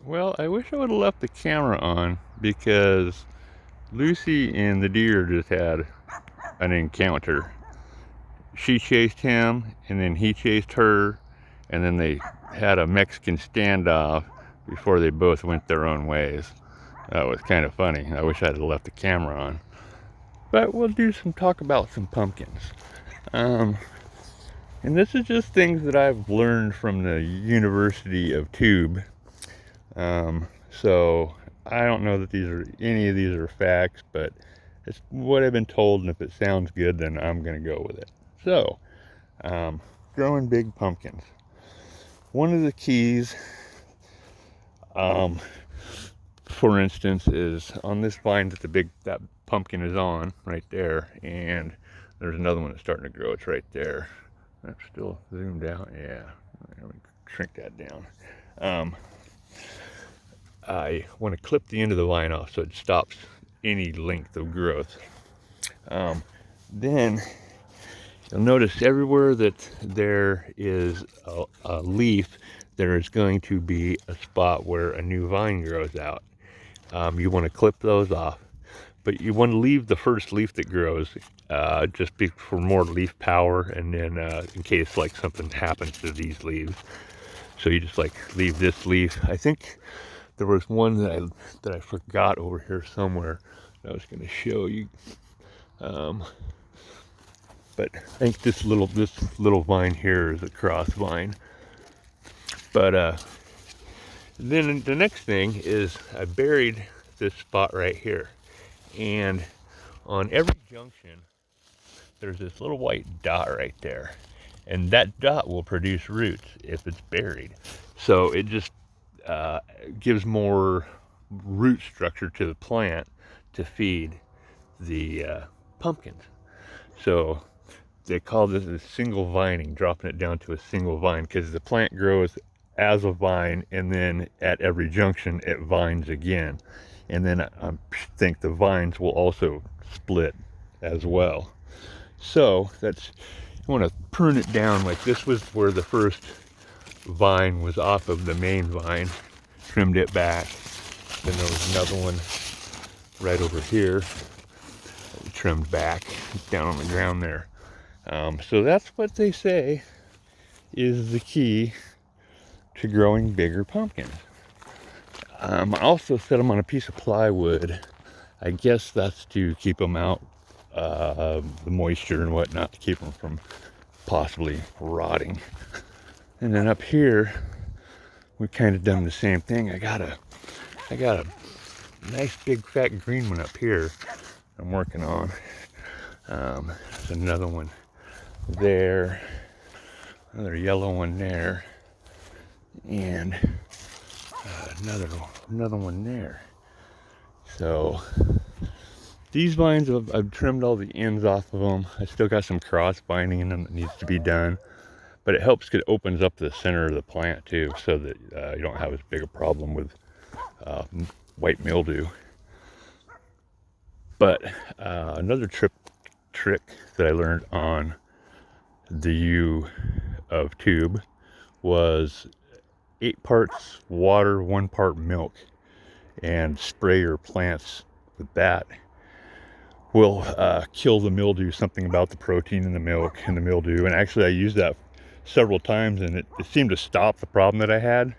Well, I wish I would have left the camera on because Lucy and the deer just had an encounter. She chased him, and then he chased her, and then they had a Mexican standoff before they both went their own ways. That was kind of funny. I wish I had left the camera on. But we'll do some talk about some pumpkins. Um, and this is just things that I've learned from the University of Tube. So I don't know that any of these are facts, but it's what I've been told, and if it sounds good, then I'm gonna go with it. So, um, growing big pumpkins. One of the keys, um, for instance, is on this vine that pumpkin is on right there, and there's another one that's starting to grow. It's right there. That's still zoomed out. Yeah, let me shrink that down. Um, I want to clip the end of the vine off so it stops any length of growth. Then you'll notice everywhere that there is a leaf, there is going to be a spot where a new vine grows out. You want to clip those off, but you want to leave the first leaf that grows for more leaf power, and then in case like something happens to these leaves. So you just like leave this leaf. I think there was one that I forgot over here somewhere that I was going to show you. But I think this little vine here is a cross vine. But then the next thing is I buried this spot right here, and on every junction there's this little white dot right there, and that dot will produce roots if it's buried. So it just gives more root structure to the plant to feed the pumpkins. So they call this a single vining, dropping it down to a single vine, because the plant grows as a vine, and then at every junction it vines again. And then I think the vines will also split as well. So that's, you want to prune it down. Like this was where the first vine was off of the main vine, trimmed it back. Then there was another one right over here, trimmed back down on the ground there. So that's what they say is the key to growing bigger pumpkins. I also set them on a piece of plywood. I guess that's to keep them out, the moisture and whatnot, to keep them from possibly rotting. And then up here, we kind of done the same thing. I got a nice big fat green one up here I'm working on. There's another one there, another yellow one there, and another one there. So these vines, I've trimmed all the ends off of them. I still got some cross binding in them that needs to be done, but it helps, it opens up the center of the plant too, so that you don't have as big a problem with white mildew. But another trick that I learned on the U of Tube was 8 parts water, 1 part milk, and spray your plants with that. Will kill the mildew, something about the protein in the milk and the mildew. And actually I used that several times, and it seemed to stop the problem that I had.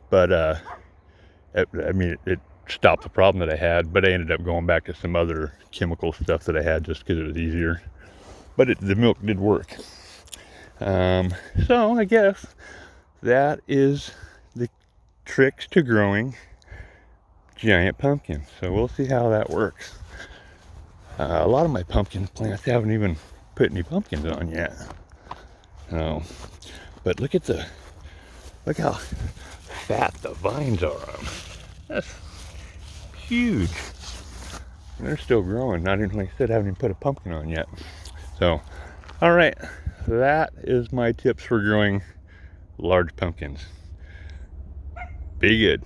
But it stopped the problem that I had, but I ended up going back to some other chemical stuff that I had just because it was easier. But the milk did work. So I guess that is the tricks to growing giant pumpkins. So we'll see how that works. A lot of my pumpkin plants haven't even put any pumpkins on yet. So, but look how fat the vines are on them. That's huge. And they're still growing. Not even, like I said, haven't even put a pumpkin on yet. So, all right, that is my tips for growing large pumpkins. Be good.